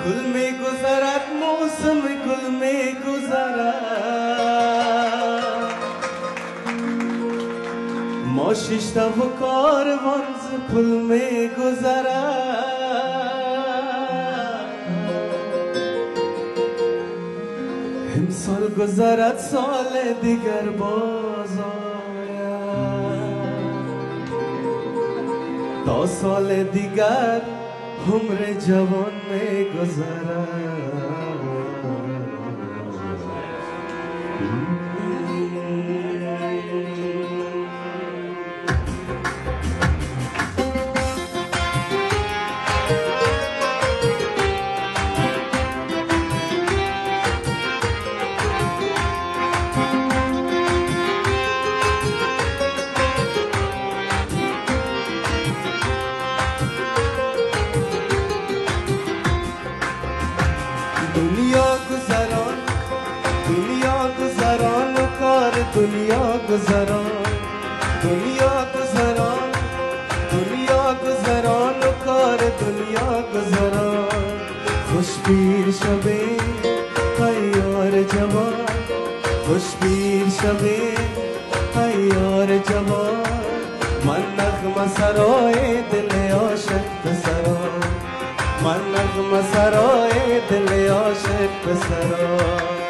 گل می گذرد موسم گل می گذرد ما ششتا و کاروان ز پل می گذرد امسال گذرد سال دیگر باز تا سال دیگر عمر جوان می گذرد دنیا گذران دنیا گذران دنیا گذران و کار دنیا گذران خوش پیر شبه یار جوان خوش پیر شبه یار جوان من نغمه سرای دل عاشق پسران من نغمه سرای دل عاشق پسران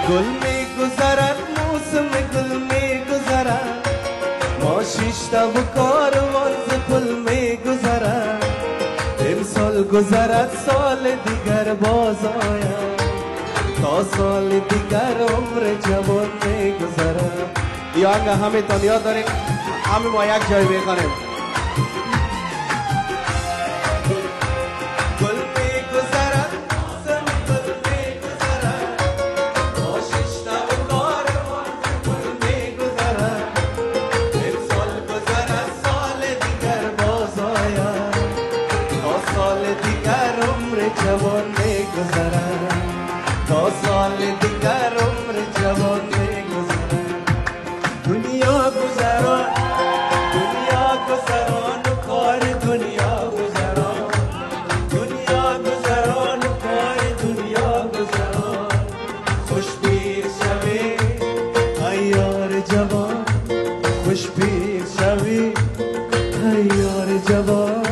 گل می گذرد موسم گل می گذرد ما شیشتا و کاروان ز پل می گذرد امسال گذرد سال دیگر باز آید تا سال دیگر عمر جوان می گذرد یا آهنگ همه تانیا داریم همه ما یک جای بخوانیم جوان می گذرد تا سال دیگر عمر جوان می گذرد دنیا گذران دنیا گذران و کار دنیا گذران دنیا گذران و کار دنیا گذران خوش پیر شوی یار جوان خوش پیر شوی یار جوان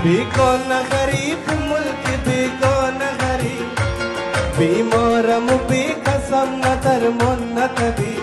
بیگانه غریب ملک بیگانه غریب بیمارم و بیکسم نه درمان نه طبیب